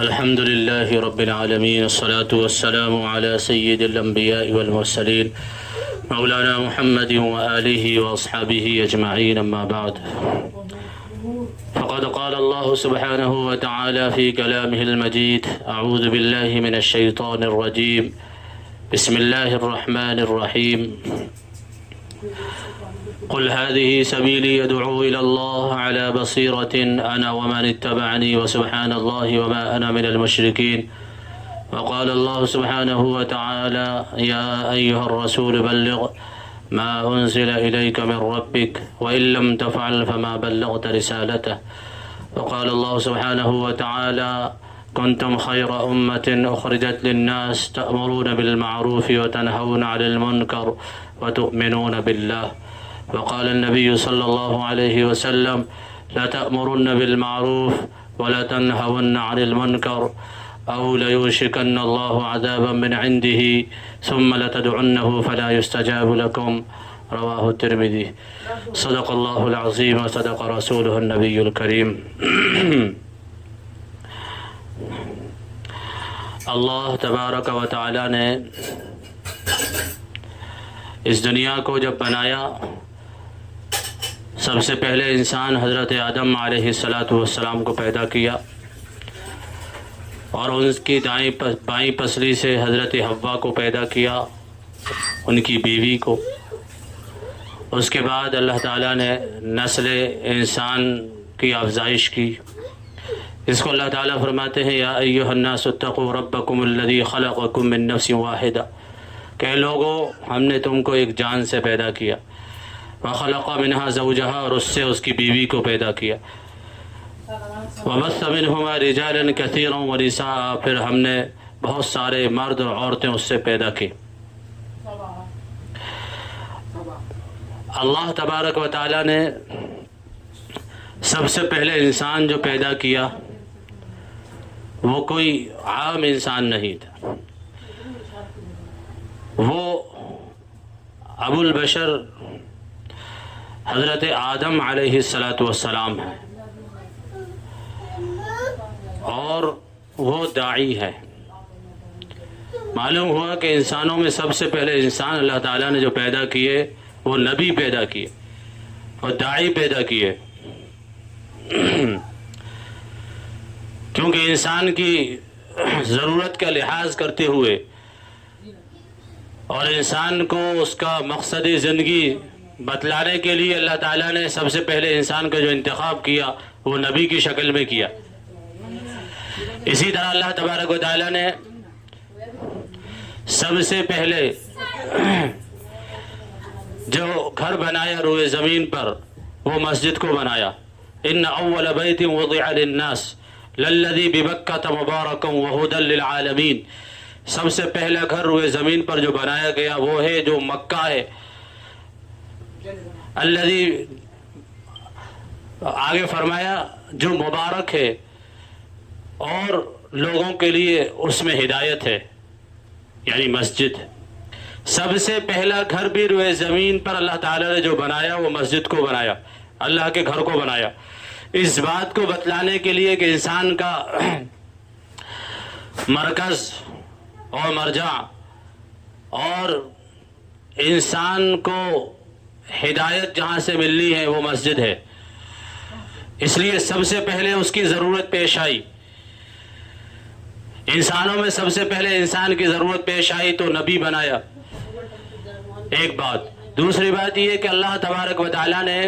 الحمد لله رب العالمين، الصلاة والسلام على سيد الأنبياء والمرسلين مولانا محمد وآله وأصحابه أجمعين، أما بعد. فقد قال الله سبحانه وتعالى في كلامه المجيد: أعوذ بالله من الشيطان الرجيم، بسم الله الرحمن الرحيم. قل هذه سبيلي يدعو إلى الله على بصيرة أنا ومن اتبعني وسبحان الله وما أنا من المشركين. وقال الله سبحانه وتعالى: يا أيها الرسول بلغ ما أنزل إليك من ربك وإن لم تفعل فما بلغت رسالته. وقال الله سبحانه وتعالى: كنتم خير أمة أخرجت للناس تأمرون بالمعروف وتنهون عن المنكر وتؤمنون بالله. وقال النبي صلى الله عليه وسلم: لا تأمرن بالمعروف ولا تنهون عن المنكر أو ليوشكن الله عذابا من عنده ثم لتدعنه فلا يستجاب لكم. رواه الترمذي. صدق الله العظيم وصدق رسوله النبي الكريم. اللہ تبارک و تعالی نے اس دنیا کو جب بنایا، سب سے پہلے انسان حضرت آدم علیہ السلام کو پیدا کیا، اور ان کی بائیں پسلی سے حضرت حوا کو پیدا کیا، ان کی بیوی کو. اس کے بعد اللہ تعالیٰ نے نسل انسان کی افزائش کی. اس کو اللہ تعالیٰ فرماتے ہیں: یا ایھا الناس اتقوا ربکم الذی خلقکم من نفس واحدہ، کہ لوگو ہم نے تم کو ایک جان سے پیدا کیا. وخلق منها زوجها، اور اس سے اس کی بیوی کو پیدا کیا. وبث منهما رجالا كثيرا ونساء، پھر ہم نے بہت سارے مرد اور عورتیں اس سے پیدا کی. اللہ تبارک و تعالی نے سب سے پہلے انسان جو پیدا کیا وہ کوئی عام انسان نہیں تھا، وہ ابو البشر حضرت آدم علیہ السلام ہے، اور وہ داعی ہے. معلوم ہوا کہ انسانوں میں سب سے پہلے انسان اللہ تعالیٰ نے جو پیدا کیے وہ نبی پیدا کیے اور داعی پیدا کیے. کیونکہ انسان کی ضرورت کا لحاظ کرتے ہوئے اور انسان کو اس کا مقصد زندگی بتلانے کے لیے اللہ تعالیٰ نے سب سے پہلے انسان کا جو انتخاب کیا وہ نبی کی شکل میں کیا. اسی طرح اللہ تبارک و تعالیٰ نے سب سے پہلے جو گھر بنایا روئے زمین پر وہ مسجد کو بنایا. ان اول بیت وضع للناس للذی ببکۃ مبارکا وہدی للعالمین، سب سے پہلا گھر روئے زمین پر جو بنایا گیا وہ ہے جو مکہ ہے. الذی، آگے فرمایا جو مبارک ہے اور لوگوں کے لیے اس میں ہدایت ہے، یعنی مسجد. سب سے پہلا گھر بھی روئے زمین پر اللہ تعالیٰ نے جو بنایا وہ مسجد کو بنایا، اللہ کے گھر کو بنایا. اس بات کو بتلانے کے لیے کہ انسان کا مرکز اور مرجع اور انسان کو ہدایت جہاں سے ملنی ہے وہ مسجد ہے. اس لیے سب سے پہلے اس کی ضرورت پیش آئی. انسانوں میں سب سے پہلے انسان کی ضرورت پیش آئی تو نبی بنایا. ایک بات. دوسری بات یہ کہ اللہ تبارک و تعالیٰ نے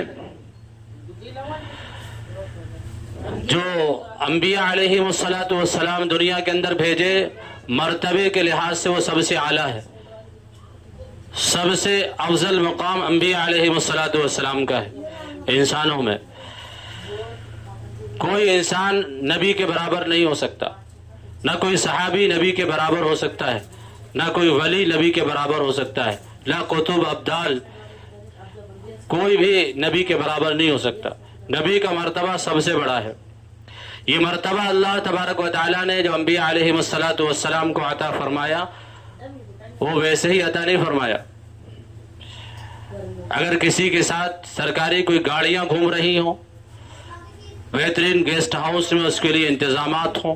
جو انبیاء علیہ السلام دنیا کے اندر بھیجے، مرتبے کے لحاظ سے وہ سب سے اعلیٰ ہے. سب سے افضل مقام انبیاء علیہ السلام کا ہے. انسانوں میں کوئی انسان نبی کے برابر نہیں ہو سکتا، نہ کوئی صحابی نبی کے برابر ہو سکتا ہے، نہ کوئی ولی نبی کے برابر ہو سکتا ہے، نہ قطب ابدال، کوئی بھی نبی کے برابر نہیں ہو سکتا. نبی کا مرتبہ سب سے بڑا ہے. یہ مرتبہ اللہ تبارک و تعالیٰ نے جو انبیاء علیہ السلام کو عطا فرمایا وہ ویسے ہی عطا نہیں فرمایا. اگر کسی کے ساتھ سرکاری کوئی گاڑیاں گھوم رہی ہوں، بہترین گیسٹ ہاؤس میں اس کے لیے انتظامات ہوں،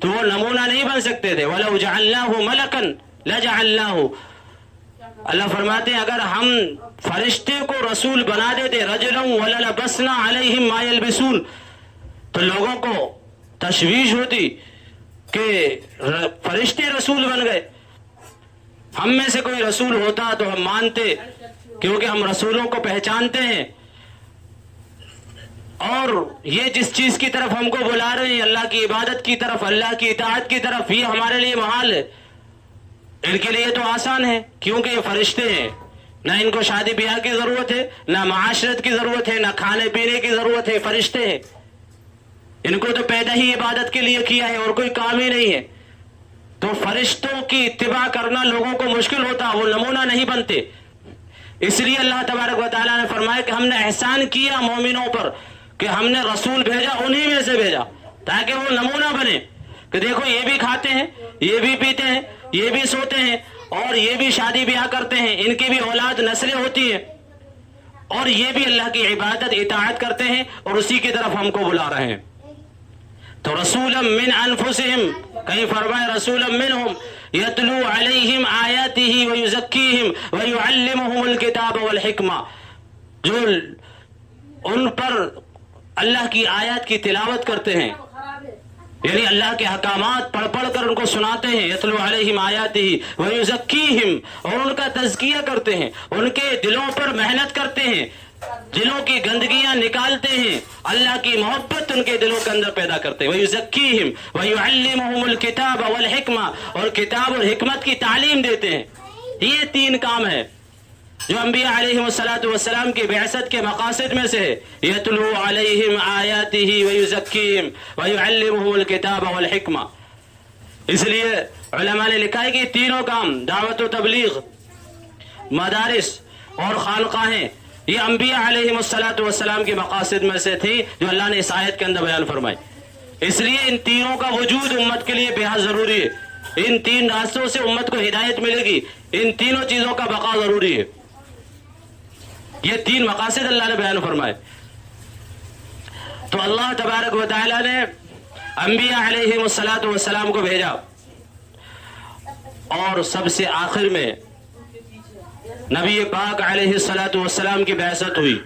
تو وہ نمونہ نہیں بن سکتے تھے. وَلَوْ جَعَلْنَاهُ مَلَكًا لَجَعَلْنَاهُ. اللہ فرماتے ہیں اگر ہم فرشتے کو رسول بنا دیتے رجلا وَلَلَبَسْنَا عَلَيْهِمْ مَا يَلْبِسُونَ, تو لوگوں کو تشویش ہوتی کہ فرشتے رسول بن گئے. ہم میں سے کوئی رسول ہوتا تو ہم مانتے, کیونکہ ہم رسولوں کو پہچانتے ہیں, اور یہ جس چیز کی طرف ہم کو بلا رہے ہیں اللہ کی عبادت کی طرف, اللہ کی اطاعت کی طرف, یہ ہمارے لیے محال ہے. ان کے لیے تو آسان ہے کیونکہ یہ فرشتے ہیں, نہ ان کو شادی بیاہ کی ضرورت ہے, نہ معاشرت کی ضرورت ہے, نہ کھانے پینے کی ضرورت ہے. فرشتے ہیں, ان کو تو پیدا ہی عبادت کے لیے کیا ہے اور کوئی کام ہی نہیں ہے. تو فرشتوں کی اتباع کرنا لوگوں کو مشکل ہوتا, وہ نمونہ نہیں بنتے. اس لیے اللہ تبارک و تعالیٰ نے فرمایا کہ ہم نے احسان کیا مومنوں پر کہ ہم نے رسول بھیجا, انہی میں سے بھیجا تاکہ وہ نمونہ بنے کہ دیکھو یہ بھی کھاتے ہیں, یہ بھی پیتے ہیں, یہ بھی سوتے ہیں, اور یہ بھی شادی بیاہ کرتے ہیں, ان کی بھی اولاد نسلیں ہوتی ہیں, اور یہ بھی اللہ کی عبادت اطاعت کرتے ہیں, اور اسی کی طرف ہم کو بلا رہے ہیں. تو رسولا من انفسہم, کہیں فرمائے رسولا منہم یتلو علیہم آیاتہ ویزکیہم ویعلمہم الکتاب والحکمہ, جو ان پر اللہ کی آیات کی تلاوت کرتے ہیں, یعنی اللہ کے احکامات پڑھ پڑھ کر ان کو سناتے ہیں. یتلو علیہم آیاتہ ویزکیہم, اور ان کا تزکیہ کرتے ہیں, ان کے دلوں پر محنت کرتے ہیں, دلوں کی گندگیاں نکالتے ہیں, اللہ کی محبت ان کے دلوں کے اندر پیدا کرتے ہیں. وَيُزَكِّيهِمْ وَيُعَلِّمُهُمُ الْكِتَابَ وَالْحِكْمَةَ, اور کتاب اور حکمت کی تعلیم دیتے ہیں. یہ تین کام ہے جو انبیاء علیہم السلام کی بعثت کے مقاصد میں سے ہے. یتلو علیہم آیاتہ ویزکیہم ویعلمہم الکتاب والحکمہ. اس لیے علماء نے لکھا ہے کہ تینوں کام, دعوت و تبلیغ, مدارس اور خانقاہیں, یہ انبیاء علیہم السلام کے مقاصد میں سے تھی جو اللہ نے اس آیت کے اندر بیان فرمائی. اس لیے ان تینوں کا وجود امت کے لیے بہت ضروری ہے. ان تین راستوں سے امت کو ہدایت ملے گی, ان تینوں چیزوں کا بقا ضروری ہے. یہ تین مقاصد اللہ نے بیان فرمائے. تو اللہ تبارک و تعالی نے انبیاء علیہم السلام کو بھیجا, اور سب سے آخر میں نبی پاک علیہ السلام کی بعثت ہوئی.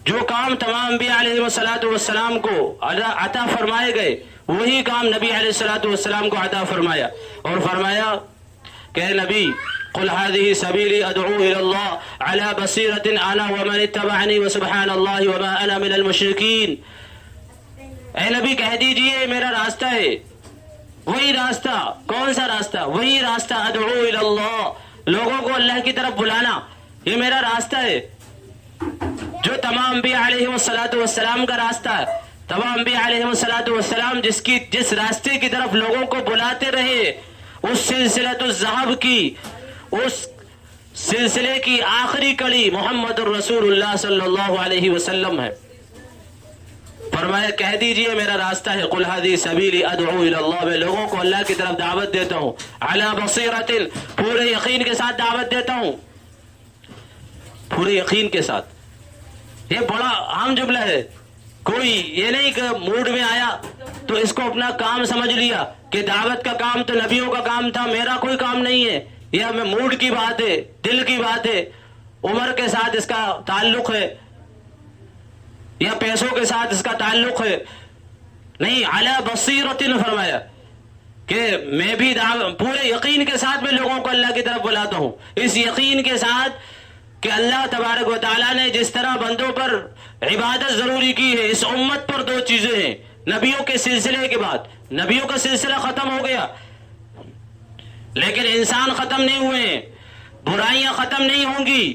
جو کام تمام انبیاء علیہ السلام کو عطا فرمائے گئے وہی کام نبی علیہ السلام کو عطا فرمایا, اور فرمایا کہ اے نبی قل هذه سبيلي ادعو الى الله على بصيرة انا ومن اتبعني وسبحان الله وما انا من المشركين. اے نبی کہہ دیجئے میرا راستہ ہے, وہی راستہ. کون سا راستہ؟ وہی راستہ ادعو الى اللہ, لوگوں کو اللہ کی طرف بلانا, یہ میرا راستہ ہے. جو تمام انبیاء علیہ السلام کا راستہ ہے, تمام انبیاء علیہ السلام جس راستے کی طرف لوگوں کو بلاتے رہے, اس سلسلۃ الذہب کی, اس سلسلے کی آخری کڑی محمد الرسول اللہ صلی اللہ علیہ وسلم ہے. فرمایا کہہ دیجئے میرا راستہ ہے, قل هذه سبیلی ادعو الی اللہ, میں لوگوں کو اللہ کی طرف دعوت دیتا ہوں, علی بصیرۃ, پورے یقین کے ساتھ دعوت دیتا ہوں, پورے یقین کے ساتھ. یہ بڑا عام جملہ ہے, کوئی یہ نہیں کہ موڈ میں آیا تو اس کو اپنا کام سمجھ لیا کہ دعوت کا کام تو نبیوں کا کام تھا, میرا کوئی کام نہیں ہے. یہ میں موڈ کی بات ہے, دل کی بات ہے, عمر کے ساتھ اس کا تعلق ہے یا پیسوں کے ساتھ اس کا تعلق ہے. نہیں, علی بصیرۃ فرمایا کہ میں بھی پورے یقین کے ساتھ میں لوگوں کو اللہ کی طرف بلاتا ہوں, اس یقین کے ساتھ کہ اللہ تبارک و تعالیٰ نے جس طرح بندوں پر عبادت ضروری کی ہے, اس امت پر دو چیزیں ہیں. نبیوں کے سلسلے کے بعد, نبیوں کا سلسلہ ختم ہو گیا لیکن انسان ختم نہیں ہوئے ہیں, برائیاں ختم نہیں ہوں گی.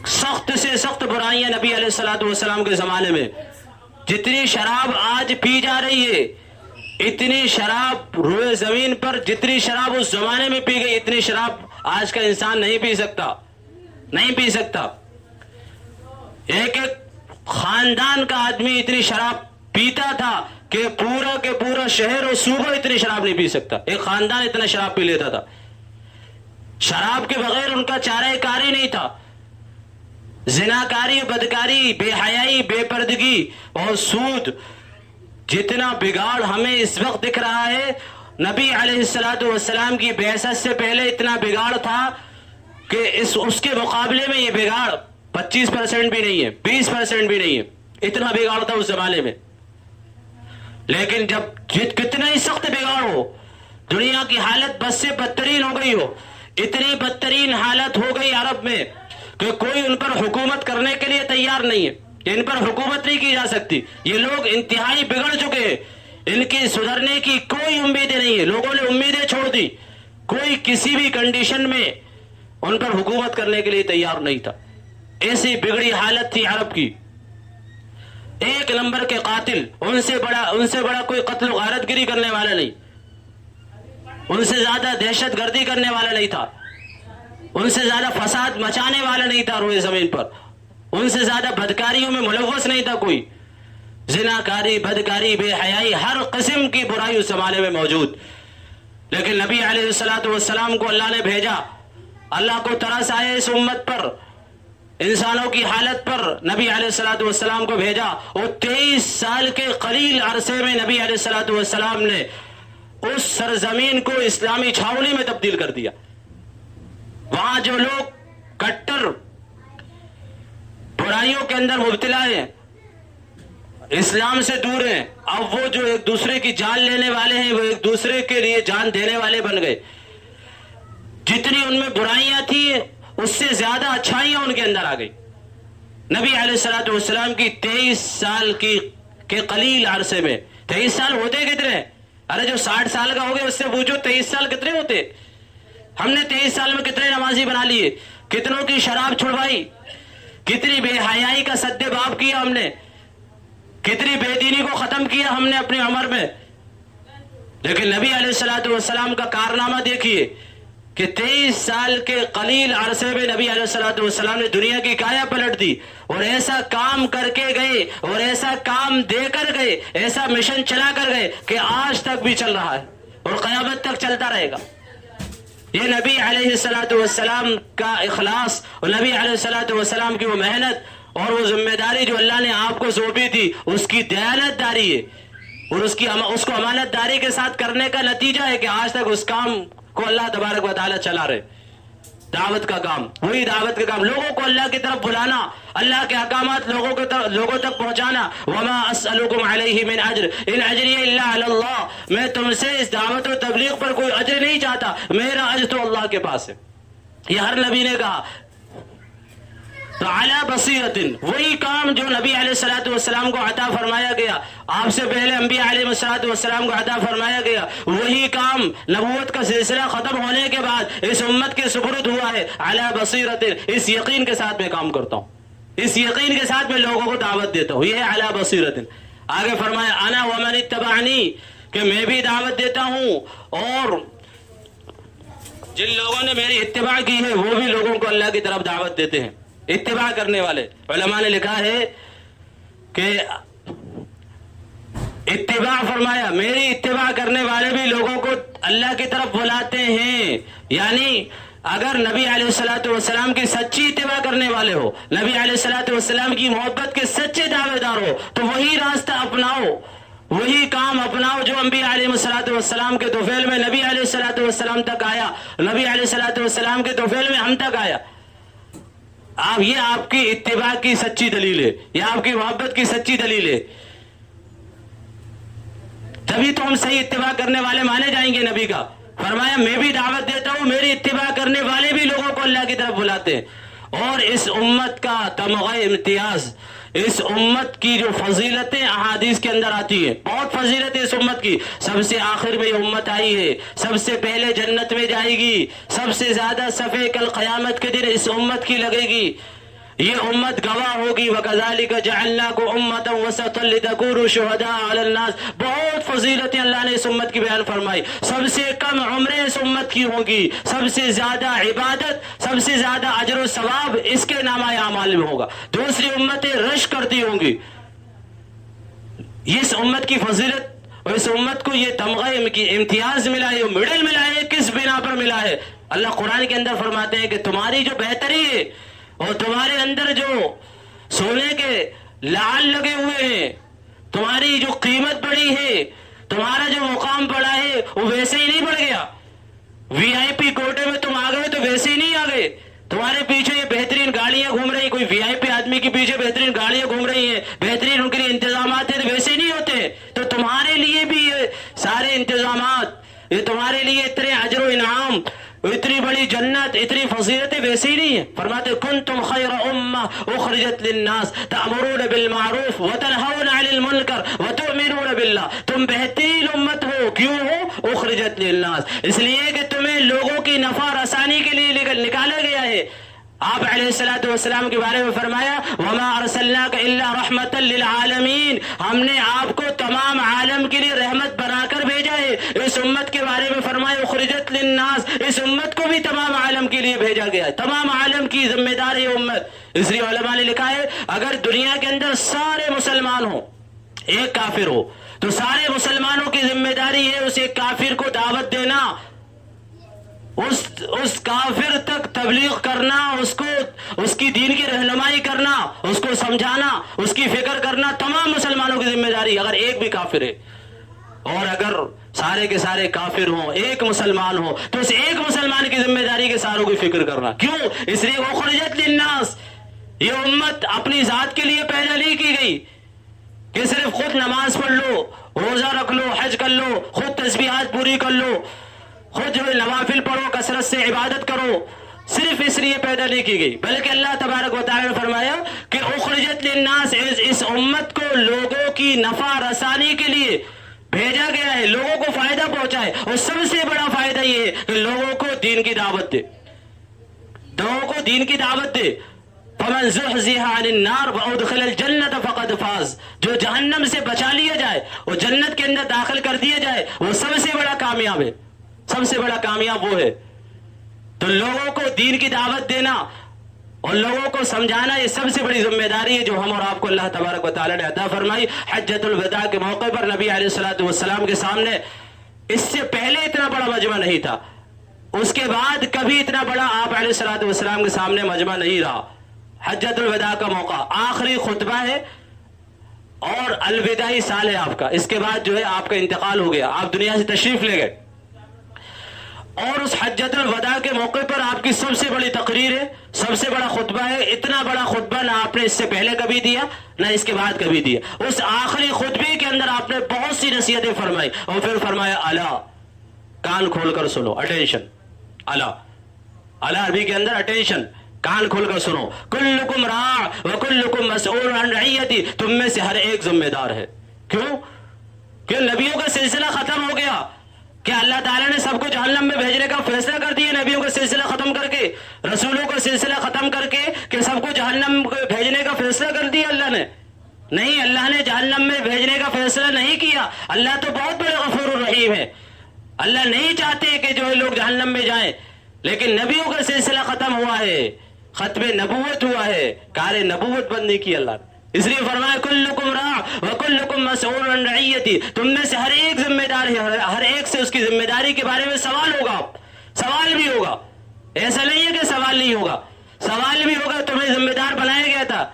سخت سے سخت برائیاں نبی علیہ السلام کے زمانے میں, جتنی شراب آج پی جا رہی ہے, اتنی شراب روئے زمین پر جتنی شراب اس زمانے میں پی گئی, اتنی شراب آج کا انسان نہیں پی سکتا, نہیں پی سکتا. ایک ایک خاندان کا آدمی اتنی شراب پیتا تھا کہ پورا کے پورا شہر اور صوبہ اتنی شراب نہیں پی سکتا. ایک خاندان اتنا شراب پی لیتا تھا, شراب کے بغیر ان کا چارہ کاری نہیں تھا. زناکاری, بدکاری, بے حیائی, بے پردگی اور سود, جتنا بگاڑ ہمیں اس وقت دکھ رہا ہے، نبی علیہ الصلوۃ والسلام کی بعثت سے پہلے اتنا بگاڑ تھا کہ اس کے مقابلے میں یہ بگاڑ 25% بھی نہیں ہے، 20% بھی نہیں ہے، اتنا بگاڑ تھا اس زمانے میں۔ لیکن جب کتنا ہی سخت بگاڑ ہو، دنیا کی حالت بد سے بدترین ہو گئی ہو، اتنی بدترین حالت ہو گئی عرب میں کہ کوئی ان پر حکومت کرنے کے لیے تیار نہیں ہے، ان پر حکومت نہیں کی جا سکتی، یہ لوگ انتہائی بگڑ چکے ہیں، ان کی سدھرنے کی کوئی امیدیں نہیں ہے، لوگوں نے امیدیں چھوڑ دی، کوئی کسی بھی کنڈیشن میں ان پر حکومت کرنے کے لیے تیار نہیں تھا۔ ایسی بگڑی حالت تھی عرب کی۔ ایک نمبر کے قاتل، ان سے بڑا کوئی قتل و غارت گری کرنے والا نہیں، ان سے زیادہ دہشت گردی کرنے والا نہیں تھا، ان سے زیادہ فساد مچانے والا نہیں تھا روئے زمین پر، ان سے زیادہ بدکاریوں میں ملوث نہیں تھا کوئی، زناکاری، بدکاری، بے حیائی، ہر قسم کی برائی اس زمانے میں موجود۔ لیکن نبی علیہ الصلوۃ والسلام کو اللہ نے بھیجا، اللہ کو ترس آئے اس امت پر، انسانوں کی حالت پر، نبی علیہ الصلوۃ والسلام کو بھیجا، اور 23 سال کے قلیل عرصے میں نبی علیہ الصلوۃ والسلام نے اس سرزمین کو اسلامی چھاؤنی میں تبدیل کر دیا۔ وہاں جو لوگ کٹر برائیوں کے اندر مبتلا ہیں، اسلام سے دور ہیں، اب وہ جو ایک دوسرے کی جان لینے والے ہیں، وہ ایک دوسرے کے لیے جان دینے والے بن گئے۔ جتنی ان میں برائیاں تھیں اس سے زیادہ اچھائیاں ان کے اندر آ گئی۔ نبی علیہ الصلوۃ والسلام کی 23 سال کے قلیل عرصے میں، 23 سال ہوتے کتنے؟ ارے جو 60 سال کا ہو گیا اس سے پوچھو 23 سال کتنے ہوتے؟ ہم نے 23 سال میں کتنے نمازی بنا لیے، کتنوں کی شراب چھڑوائی، کتنی بے حیائی کا سد باب کیا ہم نے، کتنی بے دینی کو ختم کیا ہم نے اپنی عمر میں۔ لیکن نبی علیہ الصلوۃ والسلام کا کارنامہ دیکھیے کہ 23 سال کے قلیل عرصے میں نبی علیہ الصلوۃ والسلام نے دنیا کی کایا پلٹ دی، اور ایسا کام کر کے گئے، اور ایسا کام دے کر گئے، ایسا مشن چلا کر گئے کہ آج تک بھی چل رہا ہے اور قیامت تک چلتا رہے گا۔ یہ نبی علیہ الصلوۃ والسلام کا اخلاص اور نبی علیہ الصلوۃ والسلام کی وہ محنت اور وہ ذمہ داری جو اللہ نے آپ کو سونپی تھی، اس کی دیانت داری ہے، اور اس کو امانت داری کے ساتھ کرنے کا نتیجہ ہے کہ آج تک اس کام کو اللہ تبارک و تعالیٰ چلا رہے۔ دعوت کا کام، وہی دعوت کا کام، لوگوں کو اللہ کی طرف بلانا، اللہ کے احکامات لوگوں تک پہنچانا۔ وما اسألکم علیہ من اجر ان اجری الا علی اللہ، میں تم سے اس دعوت و تبلیغ پر کوئی اجر نہیں چاہتا، میرا اجر تو اللہ کے پاس ہے۔ یہ ہر نبی نے کہا۔ تو علی بصیرت، وہی کام جو نبی علیہ الصلوۃ والسلام کو عطا فرمایا گیا، آپ سے پہلے انبیاء علیہ الصلوۃ والسلام کو عطا فرمایا گیا، وہی کام نبوت کا سلسلہ ختم ہونے کے بعد اس امت کے سپرد ہوا ہے۔ علی بصیرت، اس یقین کے ساتھ میں کام کرتا ہوں، اس یقین کے ساتھ میں لوگوں کو دعوت دیتا ہوں، یہ ہے علی بصیرت۔ آگے فرمایا انا ومن اتبعنی، کہ میں بھی دعوت دیتا ہوں، اور جن لوگوں نے میری اتباع کی ہے وہ بھی لوگوں کو اللہ کی طرف دعوت دیتے ہیں۔ اتباع کرنے والے، علماء نے لکھا ہے کہ اتباع فرمایا، میری اتباع کرنے والے بھی لوگوں کو اللہ کی طرف بلاتے ہیں، یعنی اگر نبی علیہ الصلوۃ والسلام کی سچی اتباع کرنے والے ہو، نبی علیہ الصلوۃ والسلام کی محبت کے سچے دعوے دار ہو، تو وہی راستہ اپناؤ، وہی کام اپناؤ جو انبیاء علیہ الصلوۃ والسلام کے طفیل میں نبی علیہ الصلوۃ والسلام تک آیا، نبی علیہ الصلوۃ والسلام کے طفیل میں ہم تک آیا۔ یہ آپ کی اتباع کی سچی دلیل ہے، یہ آپ کی محبت کی سچی دلیل ہے، تبھی تو ہم صحیح اتباع کرنے والے مانے جائیں گے نبی کا۔ فرمایا میں بھی دعوت دیتا ہوں، میری اتباع کرنے والے بھی لوگوں کو اللہ کی طرف بلاتے ہیں۔ اور اس امت کا تمغہ امتیاز، اس امت کی جو فضیلتیں احادیث کے اندر آتی ہیں، بہت فضیلت ہے اس امت کی۔ سب سے آخر میں یہ امت آئی ہے، سب سے پہلے جنت میں جائے گی، سب سے زیادہ صفحے کل قیامت کے دن اس امت کی لگے گی، یہ امت گواہ ہوگی۔ وَكَذَلِكَ جَعَلْنَاكُمْ أُمَّةً وَسَطًا لِتَكُونُوا شُهَدَاءَ عَلَى النَّاسِ، بہت فضیلتیں اللہ نے اس امت کی بیان فرمائی۔ سب سے کم عمریں اس امت کی ہوں گی، سب سے زیادہ عبادت، سب سے زیادہ اجر و ثواب اس کے نامہ اعمال میں ہوگا۔ دوسری امتیں رش کرتی ہوں گی۔ اس امت کی فضیلت اور اس امت کو یہ تمغہ امتیاز ملا ہے، میڈل ملا ہے، کس بنا پر ملا ہے؟ اللہ قرآن کے اندر فرماتے ہیں کہ تمہاری جو بہتری ہے اور تمہارے اندر جو سونے کے لعل لگے ہوئے ہیں، تمہاری جو قیمت بڑی ہے، تمہارا جو مقام بڑا ہے، وہ ویسے ہی نہیں بڑھ گیا۔ وی آئی پی کوٹے میں تم آ گئے تو ویسے ہی نہیں آ گئے۔ تمہارے پیچھے یہ بہترین گاڑیاں گھوم رہی، کوئی وی آئی پی آدمی کے پیچھے بہترین گاڑیاں گھوم رہی ہیں، بہترین ان کے لیے انتظامات ہیں، تو ویسے نہیں ہوتے۔ تو تمہارے لیے بھی یہ سارے انتظامات، یہ تمہارے لیے اتنے اجر و انعام، اتنی بڑی جنت، اتنی فضیلتیں ویسے ہی نہیں ہیں۔ فرماتے کنتم خیر امہ اخرجت للناس تأمرون بالمعروف وتنہون عن المنکر وتؤمنون باللہ، تم بہترین امت ہو۔ کیوں ہو؟ اخرجت للناس، اس لیے کہ تمہیں لوگوں کی نفع رسانی کے لیے نکالا گیا ہے۔ آپ علیہ الصلوۃ والسلام کے بارے میں فرمایا وما ارسلناک الا رحمۃ للعالمین، ہم نے آپ کو تمام عالم کے لیے رحمت بنا کر بھیجا ہے۔ اس امت کے بارے میں فرمایا اخرجت للناس، اس امت کو بھی تمام عالم کے لیے بھیجا گیا ہے، تمام عالم کی ذمہ دار ہے امت۔ اس لیے علماء نے لکھا ہے اگر دنیا کے اندر سارے مسلمان ہوں، ایک کافر ہو، تو سارے مسلمانوں کی ذمہ داری ہے اس ایک کافر کو دعوت دینا، اس کافر تک تبلیغ کرنا، اس کی دین کی رہنمائی کرنا، اس کو سمجھانا، اس کی فکر کرنا، تمام مسلمانوں کی ذمہ داری اگر ایک بھی کافر ہے۔ اور اگر سارے کے سارے کافر ہوں، ایک مسلمان ہو، تو اس ایک مسلمان کی ذمہ داری کے ساروں کی فکر کرنا۔ کیوں؟ اس لیے اخرجت للناس، یہ امت اپنی ذات کے لیے پیدا نہیں کی گئی کہ صرف خود نماز پڑھ لو، روزہ رکھ لو، حج کر لو، خود تسبیحات پوری کر لو، خود جو نوافل پڑھو، کثرت سے عبادت کرو، صرف اس لیے پیدا نہیں کی گئی، بلکہ اللہ تبارک و تعالی نے فرمایا کہ اخرجت للناس، اس امت کو لوگوں کی نفع رسانی کے لیے بھیجا گیا ہے، لوگوں کو فائدہ پہنچائے، اور سب سے بڑا فائدہ یہ ہے کہ لوگوں کو دین کی دعوت دے، لوگوں کو دین کی دعوت دے۔ فمن زحزح عن النار وادخل الجنت فقد فاز، جو جہنم سے بچا لیا جائے اور جنت کے اندر داخل کر دیا جائے، وہ سب سے بڑا کامیاب ہے، سب سے بڑا کامیاب وہ ہے۔ تو لوگوں کو دین کی دعوت دینا اور لوگوں کو سمجھانا، یہ سب سے بڑی ذمہ داری ہے جو ہم اور آپ کو اللہ تبارک و تعالی نے عطا فرمائی۔ حجۃ الوداع کے موقع پر نبی علیہ الصلوۃ والسلام کے سامنے اس سے پہلے اتنا بڑا مجمع نہیں تھا، اس کے بعد کبھی اتنا بڑا آپ علیہ الصلوۃ والسلام کے سامنے مجمع نہیں رہا۔ حجۃ الوداع کا موقع آخری خطبہ ہے اور الوداعی سال ہے آپ کا، اس کے بعد جو ہے آپ کا انتقال ہو گیا، آپ دنیا سے تشریف لے گئے، اور اس حجۃ الوداع کے موقع پر آپ کی سب سے بڑی تقریر ہے، سب سے بڑا خطبہ ہے۔ اتنا بڑا خطبہ نہ آپ نے اس سے پہلے کبھی دیا، نہ اس کے بعد کبھی دیا۔ اس آخری خطبے کے اندر آپ نے بہت سی نصیحتیں فرمائی، اور پھر فرمایا الا، کان کھول کر سنو، اٹینشن، الا، الا عربی کے اندر اٹینشن، کان کھول کر سنو، کلکم راع وکلکم مسئول عن رعیتی، تم میں سے ہر ایک ذمہ دار ہے۔ کیوں؟ کہ نبیوں کا سلسلہ ختم ہو گیا، کہ اللہ تعالیٰ نے سب کو جہنم میں بھیجنے کا فیصلہ کر دیا نبیوں کا سلسلہ ختم کر کے، رسولوں کا سلسلہ ختم کر کے، کہ سب کو جہنم بھیجنے کا فیصلہ کر دیا اللہ نے؟ نہیں، اللہ نے جہنم میں بھیجنے کا فیصلہ نہیں کیا۔ اللہ تو بہت بڑے غفور الرحیم ہے، اللہ نہیں چاہتے کہ جو لوگ جہنم میں جائیں، لیکن نبیوں کا سلسلہ ختم ہوا ہے، ختم نبوت ہوا ہے، کار نبوت بند نہیں کی اللہ نے۔ اس لیے فرمایا کلکم راع وکلکم مسئول عن رعیتی، تم میں سے ہر ایک ذمہ دار ہے، ہر ایک سے اس کی ذمہ داری کے بارے میں سوال ہوگا، سوال بھی ہوگا، ایسا نہیں ہے کہ سوال نہیں ہوگا، سوال بھی ہوگا۔ تمہیں ذمہ دار بنایا گیا تھا،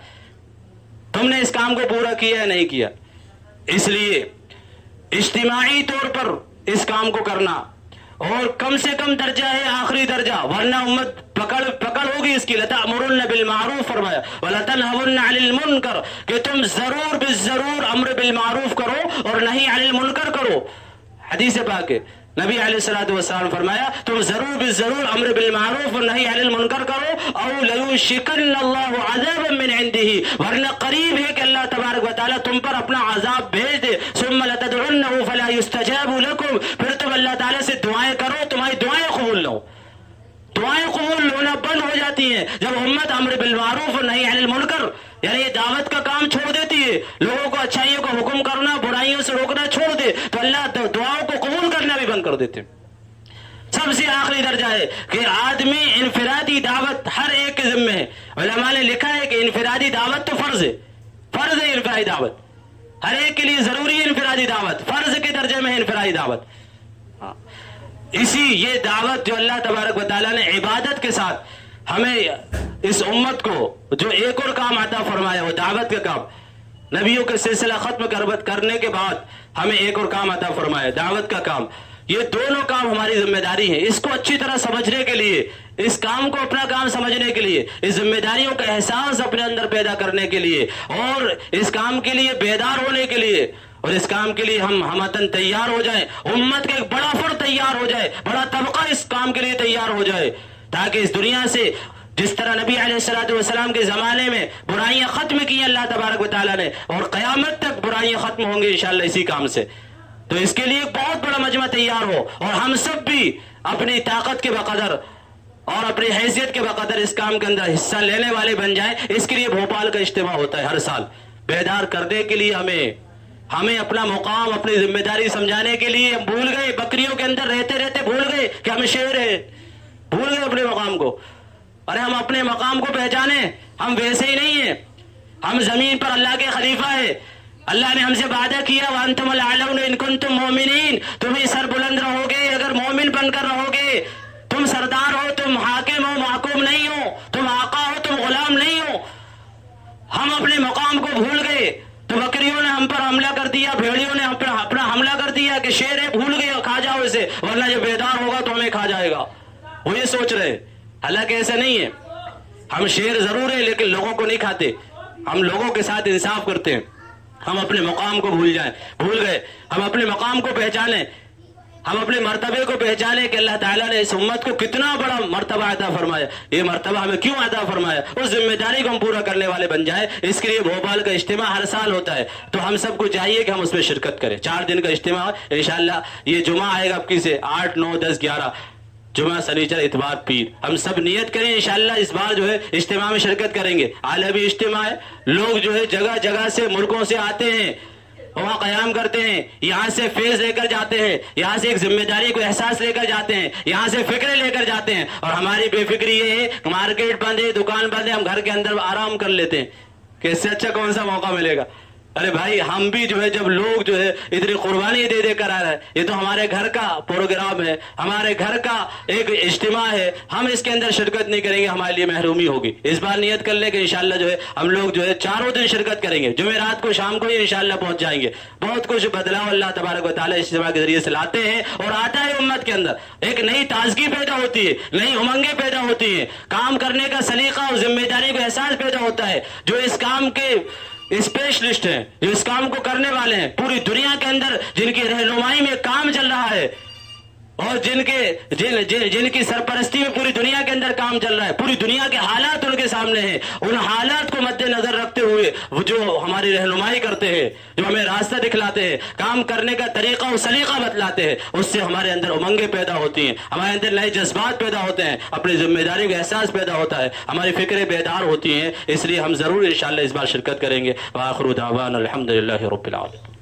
تم نے اس کام کو پورا کیا ہے نہیں کیا؟ اس لیے اجتماعی طور پر اس کام کو کرنا، اور کم سے کم درجہ ہے آخری درجہ، ورنہ امت پکڑ ہوگی اس کی۔ لتأمرن بالمعروف فرمایا ولتنہون عن المنکر، کہ تم ضرور بالضرور امر بالمعروف کرو اور نہی عن المنکر کرو۔ حدیث پاک ہے، نبی علیہ الصلوۃ والسلام فرمایا تم ضرور بالضرور امر بالمعروف اور نہی عن المنکر کرو، او لیوشکن اللہ عذابا من عنده، ورنہ قریب ہے کہ اللہ تبارک و تعالیٰ تم پر اپنا عذاب بھیج دے۔ ثم لتدعنه فلا يستجاب لكم، پھر تم اللہ تعالیٰ سے دعائیں کرو، تمہاری دعائیں قبول نہ ہو، دعائیں قبول ہونا بند ہو جاتی ہیں جب امت امر بالمعروف اور نہی عن المنکر، یعنی یہ دعوت کا کام چھوڑ دیتی ہے، لوگوں کو اچھائیوں کا حکم کرنا، برائیوں سے روکنا چھوڑ دے، تو اللہ دعاؤں کو قبول کرنا بھی بند کر دیتے ہیں۔ سب سے آخری درجہ ہے کہ آدمی انفرادی دعوت ہر ایک کے ذمہ ہے۔ علماء نے لکھا ہے کہ انفرادی دعوت تو فرض ہے، فرض ہے انفرادی دعوت، ہر ایک کے لیے ضروری ہے انفرادی دعوت، فرض کے درجے میں ہے انفرادی دعوت۔ اسی یہ دعوت جو اللہ تبارک و تعالیٰ نے عبادت کے ساتھ ہمیں اس امت کو جو ایک اور کام عطا فرمایا وہ دعوت کا کام، نبیوں کا سلسلہ ختم کرنے کے بعد ہمیں ایک اور کام عطا فرمایا، دعوت کا کام۔ یہ دونوں کام ہماری ذمہ داری ہیں۔ اس کو اچھی طرح سمجھنے کے لیے، اس کام کو اپنا کام سمجھنے کے لیے، اس ذمہ داریوں کا احساس اپنے اندر پیدا کرنے کے لیے، اور اس کام کے لیے بیدار ہونے کے لیے، اور اس کام کے لیے ہم ہمتن تیار ہو جائیں، امت کا ایک بڑا فرد تیار ہو جائے، بڑا طبقہ اس کام کے لیے تیار ہو جائے، تاکہ اس دنیا سے جس طرح نبی علیہ الصلوۃ والسلام کے زمانے میں برائیاں ختم کی اللہ تبارک و تعالیٰ نے، اور قیامت تک برائیاں ختم ہوں گی انشاءاللہ اسی کام سے۔ تو اس کے لیے ایک بہت بڑا مجمع تیار ہو، اور ہم سب بھی اپنی طاقت کے بقدر اور اپنی حیثیت کے بقدر اس کام کے اندر حصہ لینے والے بن جائیں۔ اس کے لیے بھوپال کا اجتماع ہوتا ہے ہر سال، بیدار کرنے کے لیے ہمیں اپنا مقام، اپنی ذمہ داری سمجھانے کے لیے۔ ہم بھول گئے، بکریوں کے اندر رہتے رہتے بھول گئے کہ ہم شیر ہیں، بھول گئے اپنے مقام کو۔ ارے ہم اپنے مقام کو پہچانے، ہم ویسے ہی نہیں ہیں، ہم زمین پر اللہ کے خلیفہ ہیں۔ اللہ نے ہم سے وعدہ کیا وَأَنْتُمُ الْأَعْلَوْنَ إِن كُنتُم مُؤْمِنِينَ، تم ہی سر بلند رہو گے اگر مومن بن کر رہو گے۔ تم سردار ہو، تم حاکم ہو، محکوم نہیں ہو، تم آقا ہو، تم غلام نہیں ہو۔ ہم اپنے مقام کو بھول گئے تو بکریوں نے ہم پر حملہ کر دیا، بھیڑیوں نے ہم پر اپنا حملہ کر دیا کہ شیر ہے، بھول گئے، کھا جاؤ اسے، ورنہ جب بیدار ہوگا تو ہمیں کھا جائے گا۔ وہ یہ سوچ رہے، حالانکہ ایسا نہیں ہے۔ ہم شیر ضرور ہیں لیکن لوگوں کو نہیں کھاتے، ہم لوگوں کے ساتھ انصاف کرتے ہیں۔ ہم اپنے مقام کو بھول گئے، ہم اپنے مقام کو پہچانیں، ہم اپنے مرتبے کو پہچانیں کہ اللہ تعالیٰ نے اس امت کو کتنا بڑا مرتبہ عطا فرمایا، یہ مرتبہ ہمیں کیوں عطا فرمایا، اس ذمہ داری کو ہم پورا کرنے والے بن جائیں۔ اس کے لیے بھوپال کا اجتماع ہر سال ہوتا ہے، تو ہم سب کو چاہیے کہ ہم اس میں شرکت کریں۔ 4 دن کا اجتماع انشاءاللہ، یہ جمعہ آئے گا اب کی سے 8، 9، 10، 11 جمعہ، سنیچر، اتوار، پیر۔ ہم سب نیت کریں انشاءاللہ اس بار جو ہے اجتماع میں شرکت کریں گے۔ عالمی اجتماع ہے، لوگ جو ہے جگہ جگہ سے، ملکوں سے آتے ہیں، وہاں قیام کرتے ہیں، یہاں سے فیض لے کر جاتے ہیں، یہاں سے ایک ذمہ داری کو احساس لے کر جاتے ہیں، یہاں سے فکریں لے کر جاتے ہیں۔ اور ہماری بے فکری یہ ہے کہ مارکیٹ بند ہے، دکان بند ہے، ہم گھر کے اندر آرام کر لیتے ہیں کہ اس سے اچھا کون سا موقع ملے گا۔ ارے بھائی، ہم بھی جو ہے جب لوگ جو ہے اتنی قربانی دے دے کر آ رہے ہیں، یہ تو ہمارے گھر کا پروگرام ہے، ہمارے گھر کا ایک اجتماع ہے، ہم اس کے اندر شرکت نہیں کریں گے ہمارے لیے محرومی ہوگی۔ اس بار نیت کر لیں کہ انشاءاللہ جو ہے ہم لوگ جو ہے 4 دن شرکت کریں گے، جمعرات کو شام کو ہی انشاءاللہ پہنچ جائیں گے۔ بہت کچھ بدلاؤ اللہ تبارک و تعالیٰ اس اجتماع کے ذریعے سے لاتے ہیں، اور آتا ہے امت کے اندر ایک نئی تازگی پیدا ہوتی ہے، نئی امنگیں پیدا ہوتی ہیں، کام کرنے کا سلیقہ اور ذمہ داری کا احساس پیدا ہوتا ہے۔ جو اس کام کے اسپیشلسٹ ہیں، جو اس کام کو کرنے والے ہیں پوری دنیا کے اندر، جن کی رہنمائی میں کام چل رہا ہے، اور جن کی سرپرستی میں پوری دنیا کے اندر کام چل رہا ہے، پوری دنیا کے حالات ان کے سامنے ہیں، ان حالات کو مد نظر رکھتے ہوئے وہ جو ہماری رہنمائی کرتے ہیں، جو ہمیں راستہ دکھلاتے ہیں، کام کرنے کا طریقہ اور سلیقہ بتلاتے ہیں، اس سے ہمارے اندر امنگیں پیدا ہوتی ہیں، ہمارے اندر نئے جذبات پیدا ہوتے ہیں، اپنی ذمہ داری کا احساس پیدا ہوتا ہے، ہماری فکریں بیدار ہوتی ہیں۔ اس لیے ہم ضرور انشاءاللہ اس بار شرکت کریں گے۔ وآخر دعوانا الحمدللہ رب العالمین۔